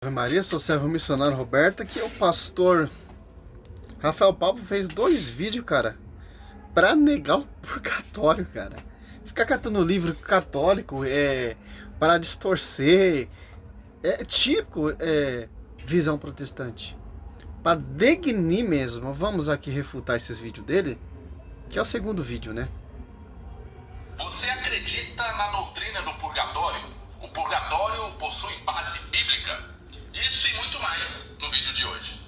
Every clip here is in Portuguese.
Ave Maria, sou servo missionário Roberto, aqui é o pastor Rafael Pablo. Fez 2 vídeos, cara, pra negar o purgatório, cara. Ficar catando livro católico, para distorcer, é típico, visão protestante. Para degnir mesmo, vamos aqui refutar esses vídeos dele, que é o segundo vídeo, né? Você acredita na doutrina do purgatório? O purgatório possui base bíblica? Isso e muito mais no vídeo de hoje.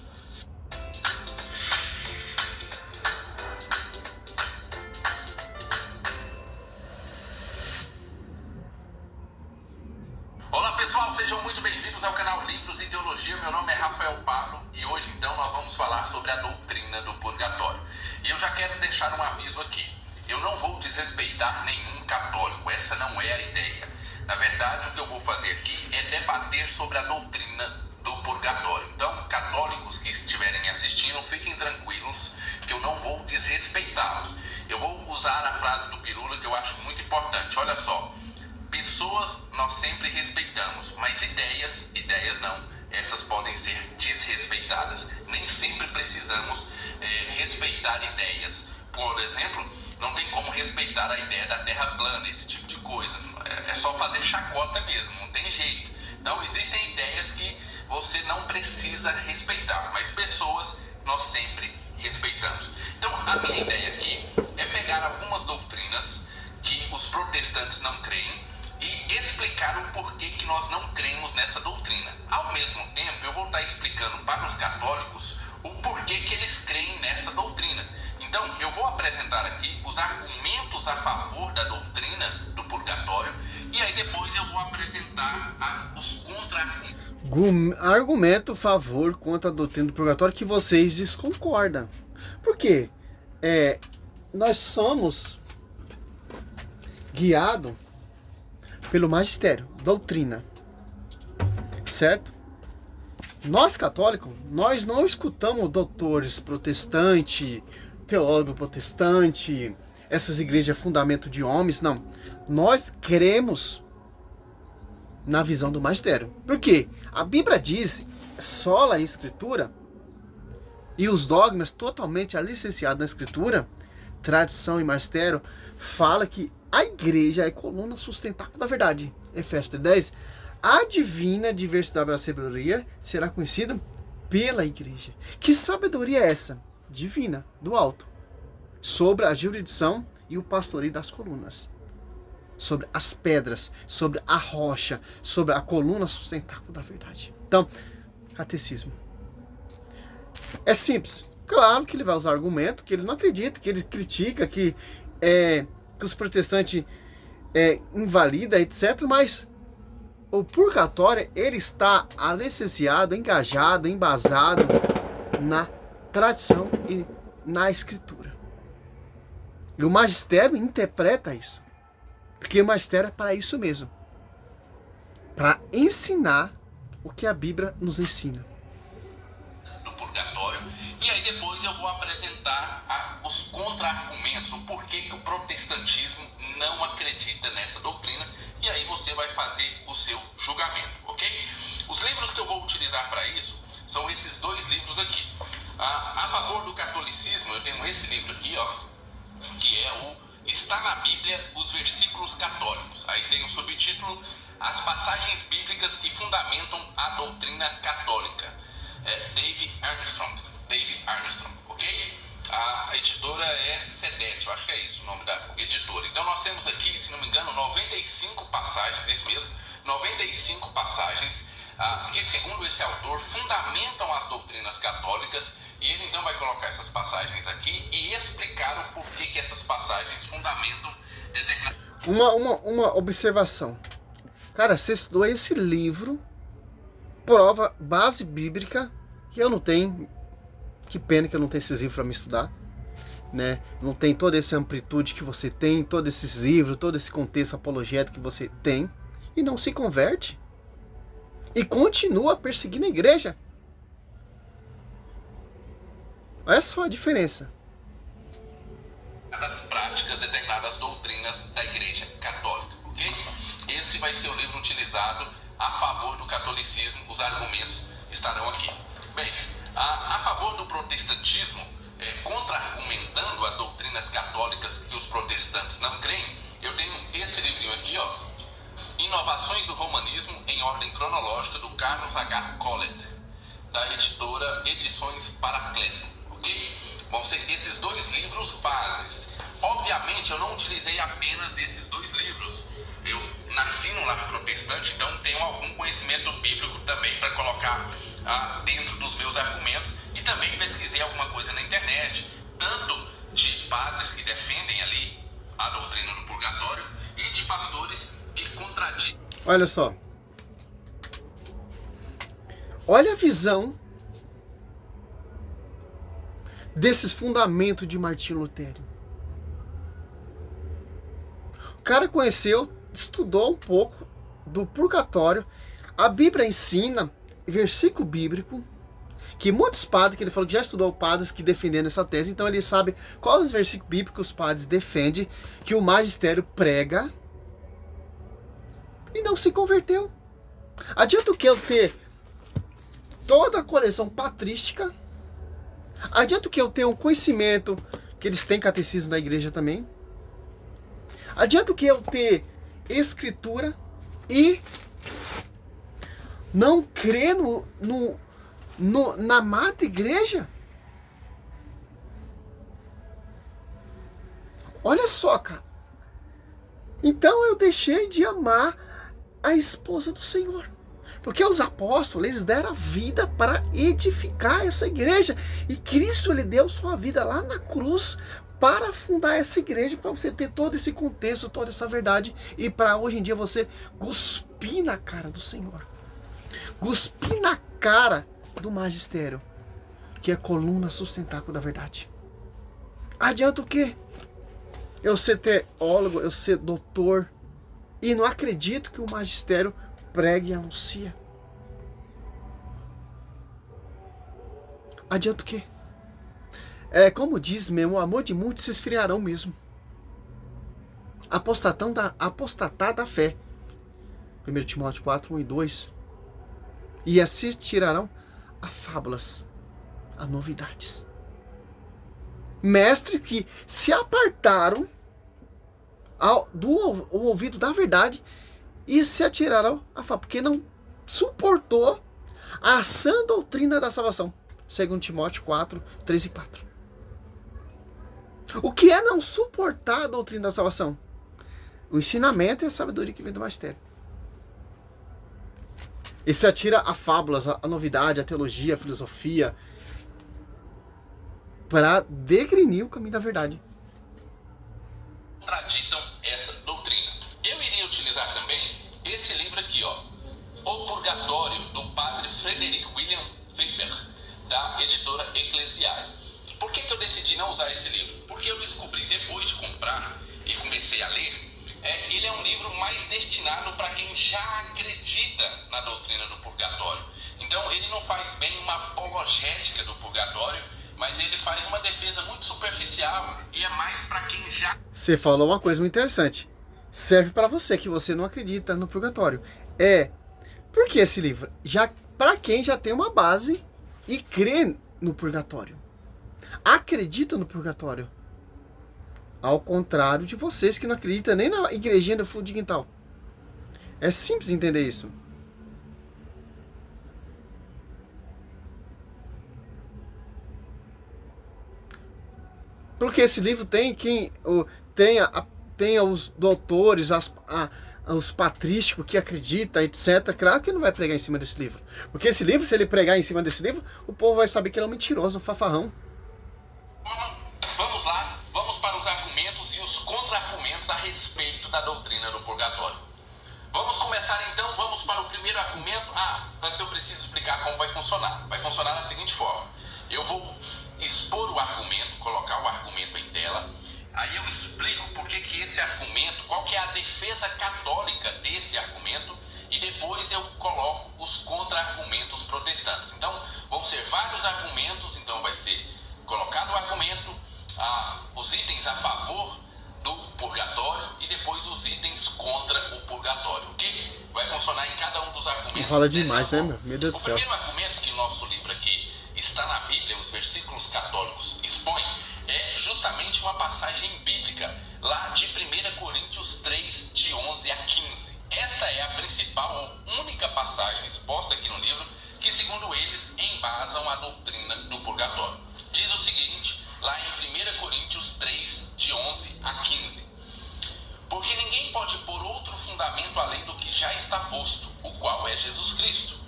Olá pessoal, sejam muito bem-vindos ao canal Livros e Teologia. Meu nome é Rafael Pablo e hoje então nós vamos falar sobre a doutrina do purgatório. E eu já quero deixar um aviso aqui. Eu não vou desrespeitar nenhum católico, essa não é a ideia. Na verdade, o que eu vou fazer aqui é debater sobre a doutrina do purgatório. Então, católicos que estiverem me assistindo, fiquem tranquilos que eu não vou desrespeitá-los. Eu vou usar a frase do Pirula que eu acho muito importante. Olha só, pessoas nós sempre respeitamos, mas ideias não. Essas podem ser desrespeitadas. Nem sempre precisamos respeitar ideias. Por exemplo, não tem como respeitar a ideia da terra plana, esse tipo de coisa. É só fazer chacota mesmo, não tem jeito. Então, existem ideias que você não precisa respeitar, mas pessoas nós sempre respeitamos. Então, a minha ideia aqui é pegar algumas doutrinas que os protestantes não creem e explicar o porquê que nós não cremos nessa doutrina. Ao mesmo tempo, eu vou estar explicando para os católicos o porquê que eles creem nessa doutrina. Então, eu vou apresentar aqui os argumentos a favor da doutrina do purgatório e aí depois eu vou apresentar os contra-argumentos. Argumento a favor contra a doutrina do purgatório que vocês desconcordam. Por quê? Nós somos guiados pelo magistério, doutrina, certo? Nós católicos, nós não escutamos doutores protestantes, teólogo protestante, essas igrejas fundamento de homens, não. Nós cremos na visão do magistério. Por quê? A Bíblia diz, sola a Escritura, e os dogmas totalmente alicerciados na Escritura, tradição e magistério, fala que a igreja é a coluna sustentáculo da verdade. Efésios 3:10. A divina diversidade da sabedoria será conhecida pela igreja. Que sabedoria é essa? Divina, do alto. Sobre a jurisdição e o pastoreio das colunas. Sobre as pedras, sobre a rocha, sobre a coluna sustentáculo da verdade. Então, catecismo. É simples. Claro que ele vai usar argumento, que ele não acredita, que ele critica, que os protestantes invalida, etc. Mas o purgatório, ele está alicerciado, engajado, embasado na tradição e na escritura. E o magistério interpreta isso. Porque o magistério é para isso mesmo. Para ensinar o que a Bíblia nos ensina. Do purgatório. E aí depois eu vou apresentar os contra-argumentos, o porquê que o protestantismo não acredita nessa doutrina. E aí você vai fazer o seu julgamento, ok? Os livros que eu vou utilizar para isso são esses 2 livros aqui. A favor do catolicismo, eu tenho esse livro aqui, ó, que é o Está na Bíblia os Versículos Católicos. Aí tem o subtítulo As Passagens Bíblicas que Fundamentam a Doutrina Católica. David Armstrong, ok? A editora é Sedete, eu acho que é isso o nome da editora. Então nós temos aqui, se não me engano, 95 passagens, isso mesmo, 95 passagens que, segundo esse autor, fundamentam as doutrinas católicas. E ele então vai colocar essas passagens aqui e explicar o porquê que essas passagens fundamentam determinadas... Uma observação. Cara, você estudou esse livro, prova, base bíblica, que eu não tenho. Que pena que eu não tenho esses livros para me estudar, né? Não tem toda essa amplitude que você tem, todos esses livros, todo esse contexto apologético que você tem, e não se converte. E continua perseguindo a igreja. Olha só a diferença. Das práticas, determinadas doutrinas da Igreja Católica, ok? Esse vai ser o livro utilizado a favor do catolicismo, os argumentos estarão aqui. Bem, a favor do protestantismo, contra-argumentando as doutrinas católicas que os protestantes não creem, eu tenho esse livrinho aqui, ó, Inovações do Romanismo em Ordem Cronológica, do Carlos H. Collett, da editora Edições Paracleto, ok? Vão ser esses dois livros bases. Obviamente, eu não utilizei apenas esses dois livros. Eu nasci num lar protestante, então tenho algum conhecimento bíblico também para colocar dentro dos meus argumentos, e também pesquisei alguma coisa na internet, tanto de padres que defendem ali a doutrina do purgatório e de pastores que contradizem. Olha só. Olha a visão desses fundamentos de Martinho Lutero. O cara conheceu, estudou um pouco do purgatório. A Bíblia ensina, versículo bíblico, que muitos padres, que ele falou que já estudou padres que defenderam essa tese, então ele sabe quais os versículos bíblicos os padres defendem, que o magistério prega, e não se converteu. Adianta o que eu ter toda a coleção patrística? Adianta o que eu ter um conhecimento, que eles têm catecismo da igreja também? Adianta o que eu ter escritura e não crer na mata igreja? Olha só, cara. Então eu deixei de amar a esposa do Senhor. Porque os apóstolos, eles deram a vida para edificar essa igreja. E Cristo, ele deu sua vida lá na cruz para fundar essa igreja, para você ter todo esse contexto, toda essa verdade, e para hoje em dia você cuspir na cara do Senhor. Cuspir na cara do magistério, que é a coluna sustentáculo da verdade. Adianta o quê? Eu ser teólogo, eu ser doutor, e não acredito que o magistério pregue e anuncia. Adianta o quê? Como diz mesmo, o amor de muitos se esfriarão mesmo. Apostatar da fé. 1 Timóteo 4, 1 e 2. E assim tirarão a fábulas, a novidades. Mestres que se apartaram do ouvido da verdade e se atiraram a fábula, porque não suportou a sã doutrina da salvação. 2 Timóteo 4, 3 e 4. O que é não suportar a doutrina da salvação? O ensinamento e a sabedoria que vem do magistério. E se atira a fábulas, a novidade, a teologia, a filosofia, para degrenir o caminho da verdade. Contraditam essa doutrina. Eu iria utilizar também esse livro aqui, ó, O Purgatório, do padre Frederick William Wipper, da editora Eclesiae. Por que eu decidi não usar esse livro? Porque eu descobri depois de comprar e comecei a ler, ele é um livro mais destinado para quem já acredita na doutrina do purgatório. Então ele não faz bem uma apologética do purgatório, mas ele faz uma defesa muito superficial e é mais para quem já... Você falou uma coisa muito interessante. Serve para você que você não acredita no purgatório. Por que esse livro? Para quem já tem uma base e crê no purgatório. Acredita no purgatório. Ao contrário de vocês que não acreditam nem na igrejinha do fundo de quintal. É simples entender isso. Porque esse livro tem os doutores, os patrísticos que acreditam, etc. Claro que não vai pregar em cima desse livro. Porque esse livro, se ele pregar em cima desse livro, o povo vai saber que ele é um mentiroso, um fafarrão. Vamos lá, vamos para os argumentos e os contra-argumentos a respeito da doutrina do purgatório. Vamos começar então, vamos para o primeiro argumento. Antes eu preciso explicar como vai funcionar. Vai funcionar da seguinte forma. Eu vou expor o argumento, colocar o argumento em tela, aí eu explico por que esse argumento, qual que é a defesa católica desse argumento, e depois eu coloco os contra-argumentos protestantes. Então, vão ser vários argumentos, então vai ser colocado o argumento, os itens a favor do purgatório e depois os itens contra o purgatório, ok? Vai funcionar em cada um dos argumentos. Fala demais, né, meu Deus do céu. O primeiro argumento que nosso livro aqui está na Bíblia, os versículos católicos expõem, é justamente uma passagem bíblica, lá de 1 Coríntios 3, de 11 a 15. Esta é a principal ou única passagem exposta aqui no livro que, segundo eles, embasam a doutrina do purgatório. Diz o seguinte, lá em 1 Coríntios 3, de 11 a 15. Porque ninguém pode pôr outro fundamento além do que já está posto, o qual é Jesus Cristo.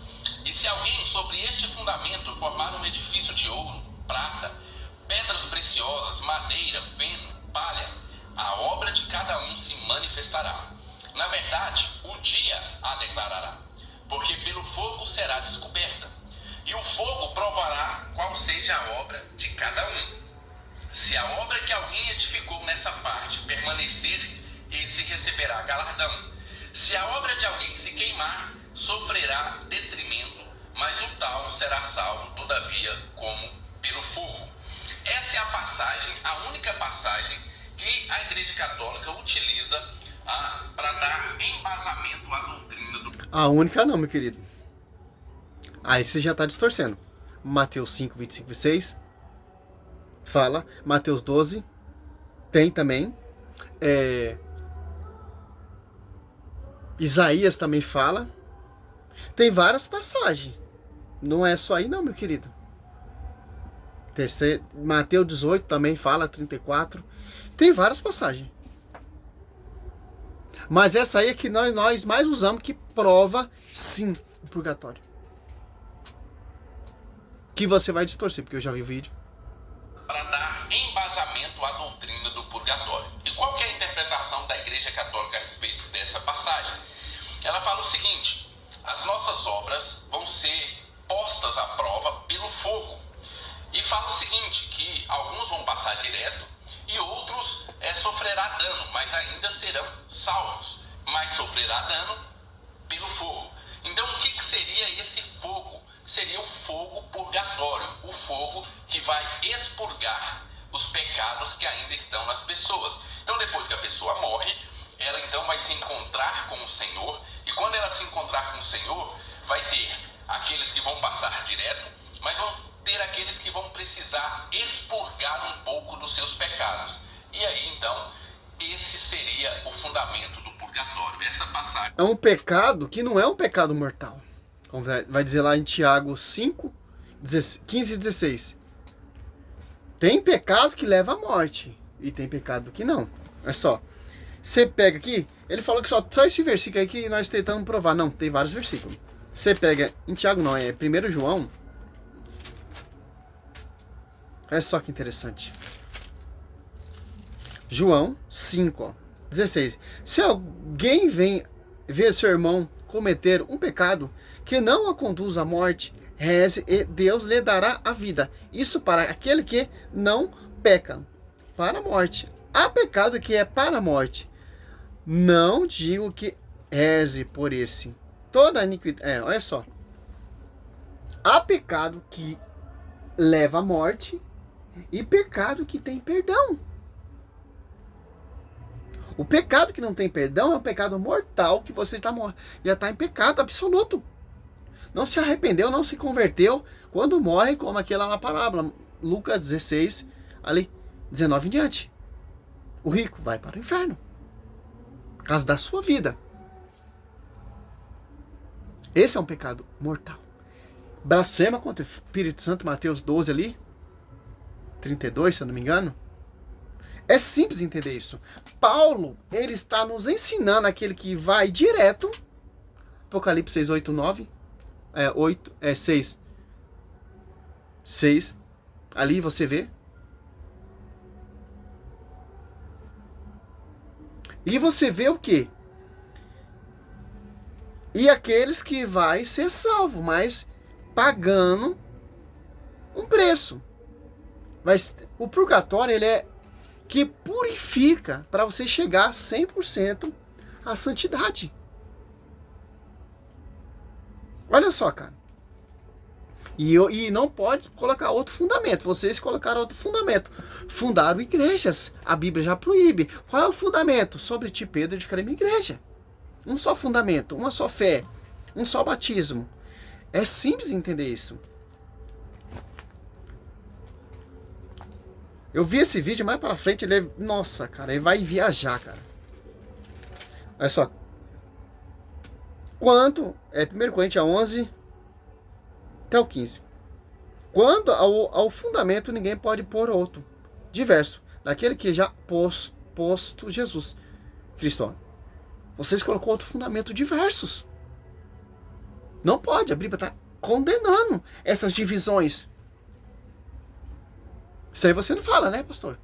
E se alguém sobre este fundamento formar um edifício de ouro, prata, pedras preciosas, madeira, feno, palha, a obra de cada um se manifestará. Na verdade, o dia a declarará, porque pelo fogo será descoberta, e o fogo provará qual seja a obra de cada um. Se a obra que alguém edificou nessa parte permanecer, esse receberá galardão. Se a obra de alguém se queimar, sofrerá detrimento, mas o tal será salvo, todavia, como pelo fogo. Essa é a passagem, a única passagem que a Igreja Católica utiliza para dar embasamento à doutrina do... A única não, meu querido. Aí você já está distorcendo. Mateus 5, 25 e 6 fala. Mateus 12 tem também. Isaías também fala. Tem várias passagens. Não é só aí não, meu querido. Mateus 18 também fala, 34. Tem várias passagens. Mas essa aí é que nós mais usamos, que prova, sim, o purgatório. Que você vai distorcer, porque eu já vi o vídeo. Para dar embasamento à doutrina do purgatório. E qual que é a interpretação da Igreja Católica a respeito dessa passagem? Ela fala o seguinte: as nossas obras vão ser postas à prova pelo fogo. E fala o seguinte, que alguns vão passar direto e outros sofrerá dano, mas ainda serão salvos. Mas sofrerá dano pelo fogo. Então o que seria esse fogo? Seria o fogo purgatório, o fogo que vai expurgar os pecados que ainda estão nas pessoas. Então depois que a pessoa morre, ela então vai se encontrar com o Senhor, e quando ela se encontrar com o Senhor, vai ter aqueles que vão passar direto, mas vão ter aqueles que vão precisar expurgar um pouco dos seus pecados. E aí então, esse seria o fundamento do purgatório, essa passagem. É um pecado que não é um pecado mortal. Como vai dizer lá em Tiago 5, 15 e 16. Tem pecado que leva à morte. E tem pecado que não. É só. Você pega aqui, ele falou que só esse versículo aí que nós tentamos provar. Não, tem vários versículos. Você pega, em Tiago não, é 1 João. Olha só que interessante. João 5, ó, 16. Se alguém vem ver seu irmão cometer um pecado que não a conduz à morte, reze e Deus lhe dará a vida. Isso para aquele que não peca para a morte. Há pecado que é para a morte. Não digo que reze por esse. Toda iniquidade. Olha só. Há pecado que leva à morte e pecado que tem perdão. O pecado que não tem perdão é um pecado mortal, que você já está em pecado absoluto. Não se arrependeu, não se converteu. Quando morre, como aquela na parábola, Lucas 16, ali, 19 em diante. O rico vai para o inferno. Por causa da sua vida. Esse é um pecado mortal. Blasfema contra o Espírito Santo, Mateus 12 ali, 32, se eu não me engano. É simples entender isso. Paulo, ele está nos ensinando aquele que vai direto. Apocalipse 6, 8, 9. 6. 6. Ali você vê. E você vê o quê? E aqueles que vai ser salvo, mas pagando um preço. Mas o purgatório, ele é que purifica para você chegar 100% à santidade. Olha só, cara. E não pode colocar outro fundamento. Vocês colocaram outro fundamento. Fundaram igrejas. A Bíblia já proíbe. Qual é o fundamento? Sobre ti, Pedro, edificarei minha igreja. Um só fundamento, uma só fé, um só batismo. É simples entender isso. Eu vi esse vídeo mais para frente, nossa, cara, ele vai viajar, cara. Olha só. Quanto, 1 Coríntios 11 até o 15. Quanto ao fundamento, ninguém pode pôr outro, diverso, daquele que já posto Jesus Cristo. Vocês colocou outro fundamento, diversos. Não pode, a Bíblia está condenando essas divisões. Isso aí você não fala, né, pastor?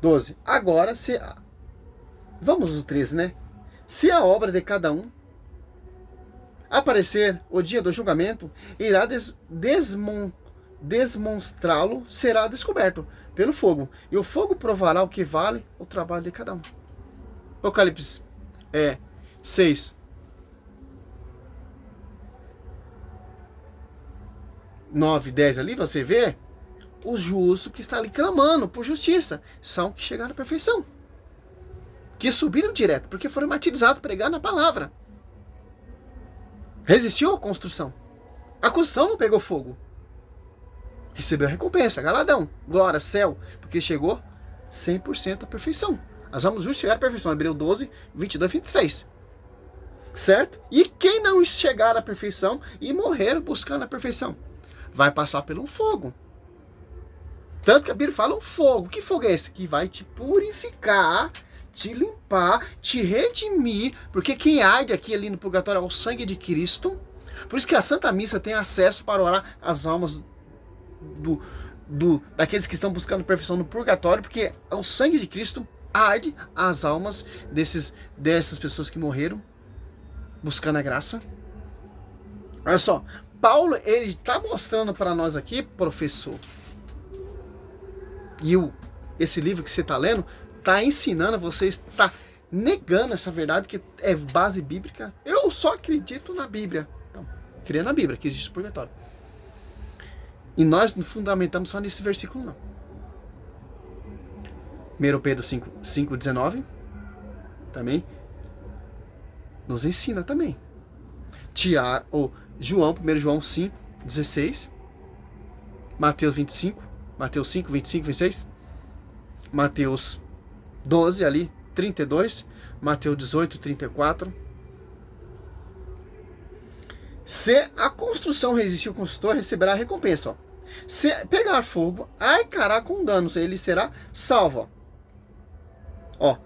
12. Agora, vamos no 13, né? Se a obra de cada um aparecer o dia do julgamento, irá desmonstrá-lo, será descoberto pelo fogo. E o fogo provará o que vale o trabalho de cada um. Apocalipse 6. 9, 10 ali, você vê os justos que estão ali clamando por justiça. São que chegaram à perfeição. Que subiram direto, porque foram martirizados pregando a palavra. Resistiu à construção. A construção não pegou fogo. Recebeu a recompensa, galadão, glória, céu, porque chegou 100% à perfeição. As almas justas chegaram à perfeição. Hebreus 12, 22, 23. Certo? E quem não chegar à perfeição e morrer buscando a perfeição, vai passar por um fogo. Tanto que a Bíblia fala um fogo. Que fogo é esse? Que vai te purificar, te limpar, te redimir. Porque quem arde aqui ali no purgatório é o sangue de Cristo. Por isso que a Santa Missa tem acesso para orar as almas daqueles que estão buscando perfeição no purgatório. Porque o sangue de Cristo arde as almas dessas pessoas que morreram buscando a graça. Olha só. Paulo, ele está mostrando para nós aqui, professor, e esse livro que você está lendo, está ensinando, você está negando essa verdade, porque é base bíblica. Eu só acredito na Bíblia. Então, creio na Bíblia, que existe o purgatório. E nós não fundamentamos só nesse versículo, não. 1 Pedro 5, 19, também, nos ensina também. João, 1 João 5, 16, Mateus 5, 25, 26, Mateus 12 ali, 32, Mateus 18, 34. Se a construção resistir, o construtor receberá a recompensa. Ó. Se pegar fogo, arcará com danos, ele será salvo. Ó.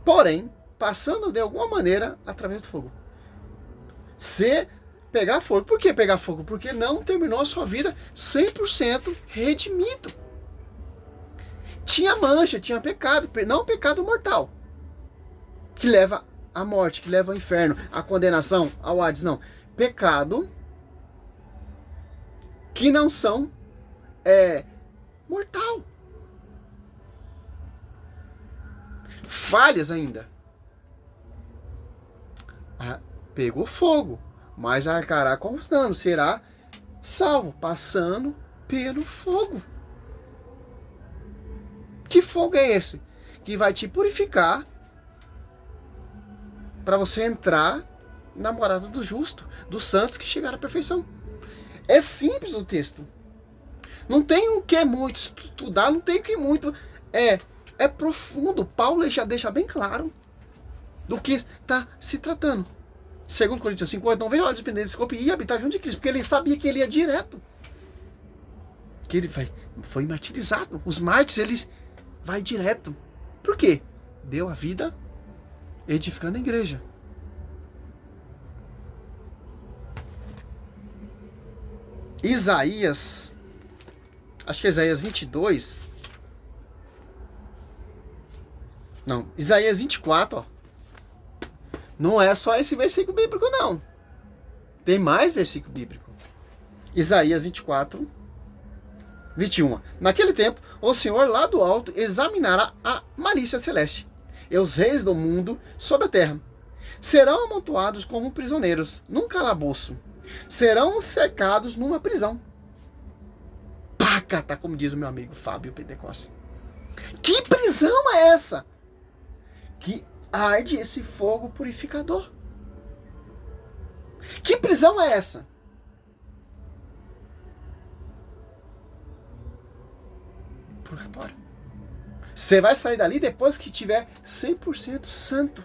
Porém, passando de alguma maneira através do fogo. Se pegar fogo. Por que pegar fogo? Porque não terminou a sua vida 100% redimido. Tinha mancha, tinha pecado, não pecado mortal, que leva à morte, que leva ao inferno, à condenação, ao Hades, não. Pecado que não são mortal. Falhas ainda. Pegou fogo, mas arcará com os danos, será salvo, passando pelo fogo. Que fogo é esse? Que vai te purificar para você entrar na morada do justo, dos santos que chegaram à perfeição. É simples o texto. Não tem o que muito estudar, não tem o que muito... É profundo. Paulo já deixa bem claro do que está se tratando. 2 Coríntios 5, 8, não veio a hora de depender desse corpo e ia habitar junto de Cristo, porque ele sabia que ele ia direto. Que ele foi martirizado. Os mártires, eles vai direto. Por quê? Deu a vida edificando a igreja. Isaías, acho que é Isaías 22. Não, Isaías 24, ó. Não é só esse versículo bíblico, não. Tem mais versículo bíblico. Isaías 24, 21. Naquele tempo, o Senhor lá do alto examinará a malícia celeste e os reis do mundo sobre a terra. Serão amontoados como prisioneiros num calabouço. Serão cercados numa prisão. Pacata, como diz o meu amigo Fábio Pentecoste. Que prisão é essa? Que arde esse fogo purificador. Que prisão é essa? Purgatório. Você vai sair dali depois que tiver 100% santo.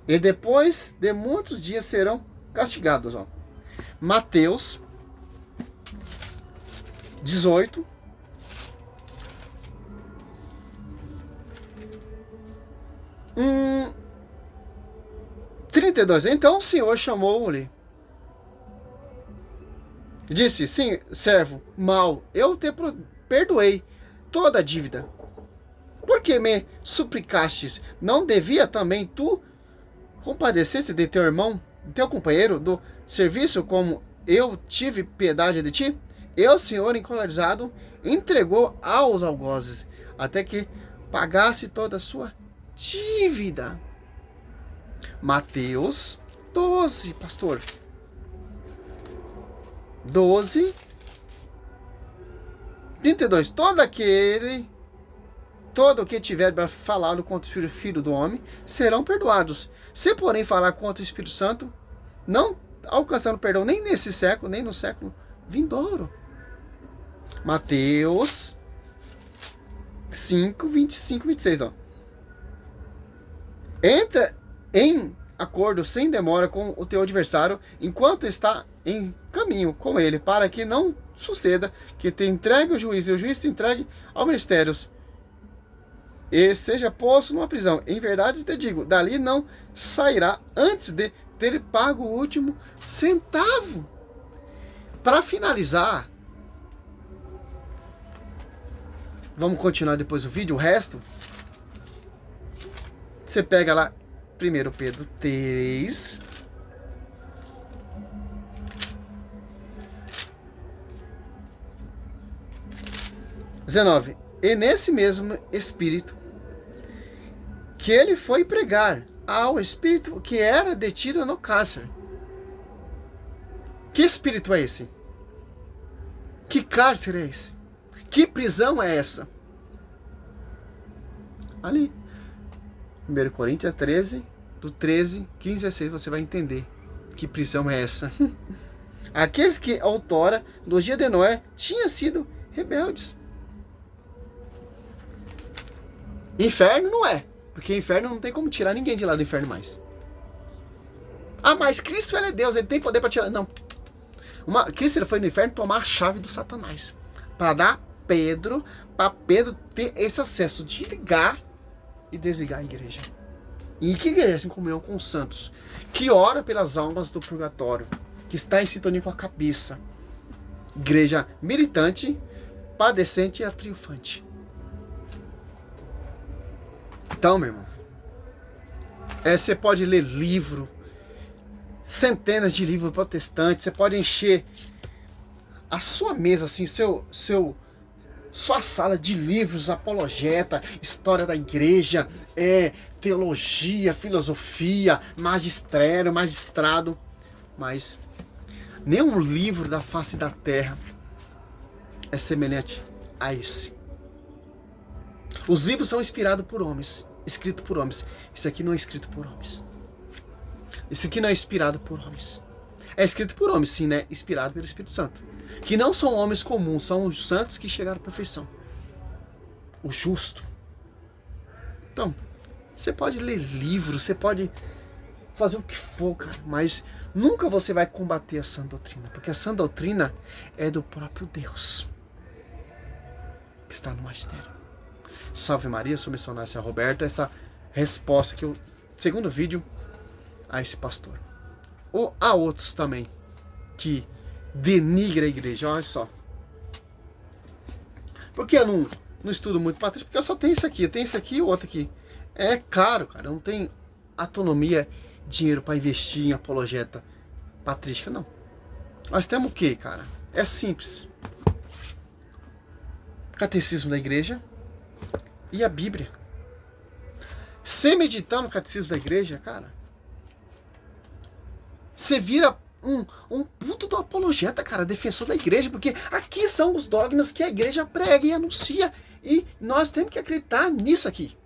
E depois de muitos dias serão castigados. Ó. Mateus 18. Hum, 32. Então o Senhor chamou-lhe. Disse, sim, servo, mal, eu te perdoei toda a dívida. Por que me suplicastes? Não devia também tu compadecer-te de teu irmão, teu companheiro do serviço, como eu tive piedade de ti? E o Senhor, encolerizado, entregou aos algozes, até que pagasse toda a sua dívida. Mateus 12, pastor. 12, 32. Todo o que tiver falado contra o Filho do Homem, serão perdoados. Se, porém, falar contra o Espírito Santo, não alcançando perdão nem nesse século, nem no século vindouro. Mateus 5, 25, 26. Ó. Entra em acordo sem demora com o teu adversário, enquanto está em caminho com ele, para que não suceda que te entregue o juiz e o juiz te entregue ao ministérios e seja posto numa prisão. Em verdade te digo, dali não sairá antes de ter pago o último centavo. Para finalizar, vamos continuar depois do vídeo, o resto você pega lá 1 Pedro 3, e nesse mesmo Espírito que ele foi pregar ao Espírito que era detido no cárcere. Que Espírito é esse? Que cárcere é esse? Que prisão é essa? Ali 1 Coríntios 13, do 13, 15 a 6, você vai entender que prisão é essa. Aqueles que, outrora, no dia de Noé, tinham sido rebeldes. Inferno não é, porque inferno não tem como tirar ninguém de lá do inferno mais. Ah, mas Cristo ele é Deus, ele tem poder para tirar. Não. Cristo ele foi no inferno tomar a chave do Satanás. Para dar para Pedro ter esse acesso de ligar e desligar a igreja. E que igreja? Em comunhão com os santos, que ora pelas almas do purgatório, que está em sintonia com a cabeça. Igreja militante, padecente e triunfante. Então, meu irmão, você pode ler livro, centenas de livros protestantes, você pode encher a sua mesa, assim, sua sala de livros, apologeta, história da igreja, teologia, filosofia, magistrado, mas nenhum livro da face da terra é semelhante a esse. Os livros são inspirados por homens, escritos por homens. Isso aqui não é escrito por homens. Isso aqui não é inspirado por homens. É escrito por homens, sim, né? Inspirado pelo Espírito Santo. Que não são homens comuns, são os santos que chegaram à perfeição. O justo. Então, você pode ler livros, você pode fazer o que for, cara, mas nunca você vai combater a sã doutrina, porque a sã doutrina é do próprio Deus, que está no magistério. Salve Maria, sou missionária Roberta. Essa resposta que eu, segundo vídeo, a esse pastor. Ou a outros também, que denigra a igreja, olha só. Por que eu não estudo muito patrícia? Porque eu só tenho isso aqui, eu tenho isso aqui e o outro aqui. É caro, cara, eu não tenho autonomia, dinheiro para investir em apologeta patrística, não. Nós temos o que, cara? É simples. Catecismo da igreja e a Bíblia. sem meditar no catecismo da igreja, cara, você vira um puto do apologeta, cara, defensor da igreja, porque aqui são os dogmas que a igreja prega e anuncia, e nós temos que acreditar nisso aqui.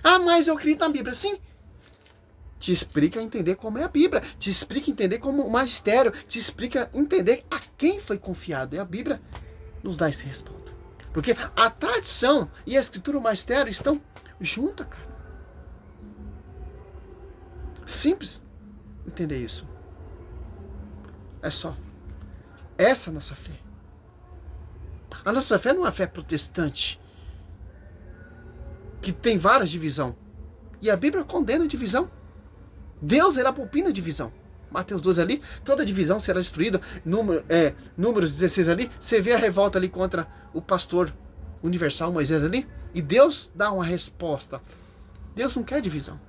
Ah, mas eu acredito na Bíblia. Sim. Te explica entender como é a Bíblia, te explica entender como o magistério, te explica entender a quem foi confiado. E a Bíblia nos dá esse respaldo. Porque a tradição e a escritura e o magistério estão juntas, cara. Simples entender isso. É só. Essa é a nossa fé. A nossa fé não é uma fé protestante, que tem várias divisões. E a Bíblia condena a divisão. Deus, ele abomina a divisão. Mateus 12 ali, toda divisão será destruída. Números 16 ali, você vê a revolta ali contra o pastor universal, Moisés ali. E Deus dá uma resposta. Deus não quer divisão.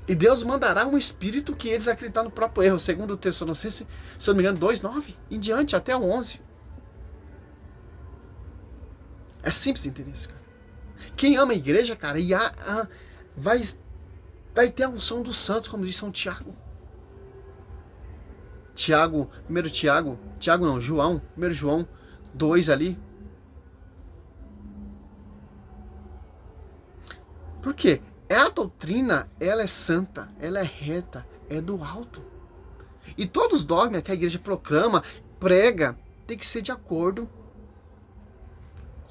E Deus mandará um espírito que eles acreditar no próprio erro. Segundo o Tessalonicenses, se eu não me engano, 2:9 em diante, até o 11. É simples entender isso, cara. Quem ama a igreja, cara, vai ter a unção dos santos, como diz São Tiago. João 2 ali. Por quê? A doutrina, ela é santa, ela é reta, é do alto. E todos os dogmas que a igreja proclama, prega, tem que ser de acordo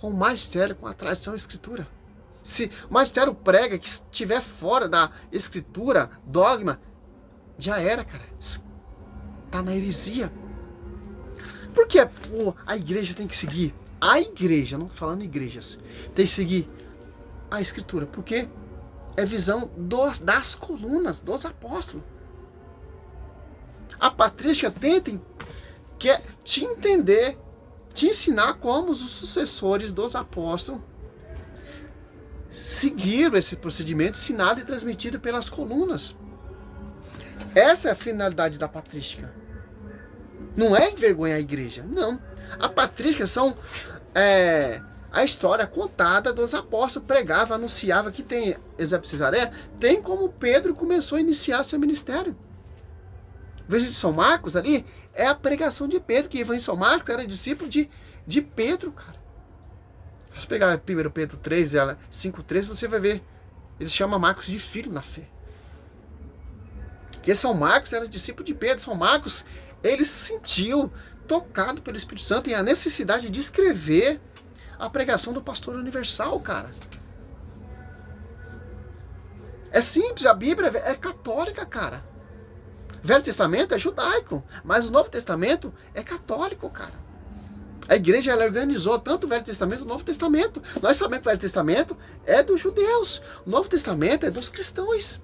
com o magistério, com a tradição e a escritura. Se o magistério prega que estiver fora da escritura, dogma, já era, cara. Tá na heresia. Por que a igreja tem que seguir? A igreja, não tô falando igrejas, tem que seguir a escritura. Por quê? É visão das colunas, dos apóstolos. A patrística tenta te entender, te ensinar como os sucessores dos apóstolos seguiram esse procedimento ensinado e transmitido pelas colunas. Essa é a finalidade da patrística. Não é envergonhar a igreja, não. A patrística são a história contada dos apóstolos, pregava, anunciava, que tem Eusébio de Cesareia, tem como Pedro começou a iniciar seu ministério. Veja de São Marcos ali, é a pregação de Pedro, que em São Marcos era discípulo de Pedro, cara. Se pegar 1 Pedro 3, 5:3, você vai ver, ele chama Marcos de filho na fé. Porque São Marcos era discípulo de Pedro. São Marcos, ele se sentiu tocado pelo Espírito Santo e a necessidade de escrever a pregação do pastor universal, cara. É simples, a Bíblia é católica, cara. O Velho Testamento é judaico, mas o Novo Testamento é católico, cara. A igreja, ela organizou tanto o Velho Testamento quanto o Novo Testamento. Nós sabemos que o Velho Testamento é dos judeus, o Novo Testamento é dos cristãos.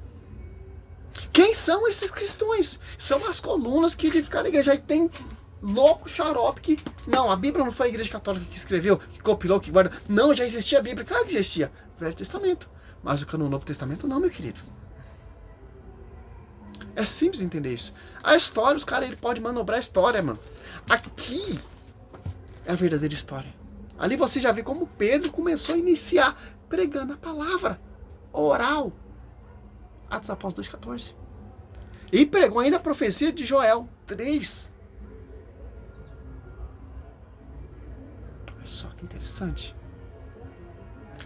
Quem são esses cristãos? São as colunas que edificaram a igreja. Aí tem louco xarope que... Não, a Bíblia não foi a igreja católica que escreveu, que compilou, que guardou. Não, já existia a Bíblia. Claro que existia. Velho Testamento. Mas o Novo Testamento não, meu querido. É simples entender isso. A história, os caras, ele pode manobrar a história, mano. Aqui é a verdadeira história. Ali você já vê como Pedro começou a iniciar pregando a palavra oral. Atos dos Apóstolos 2:14. E pregou ainda a profecia de Joel 3. Olha só que interessante.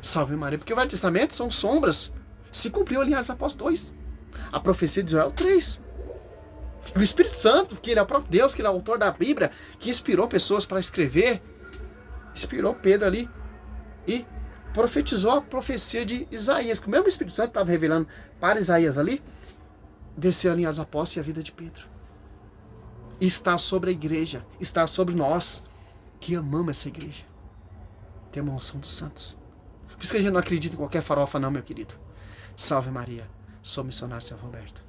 Salve Maria, porque o Velho Testamento são sombras. Se cumpriu ali em Atos dos Apóstolos 2. A profecia de Joel 3. E o Espírito Santo, que ele é o próprio Deus, que ele é o autor da Bíblia, que inspirou pessoas para escrever, inspirou Pedro ali e profetizou a profecia de Isaías, que o mesmo Espírito Santo estava revelando para Isaías ali, desceu ali as apóstolos e a vida de Pedro. E está sobre a igreja, está sobre nós, que amamos essa igreja. Tem uma unção dos santos. Por isso que a gente não acredita em qualquer farofa não, meu querido. Salve Maria, sou missionário São Roberto.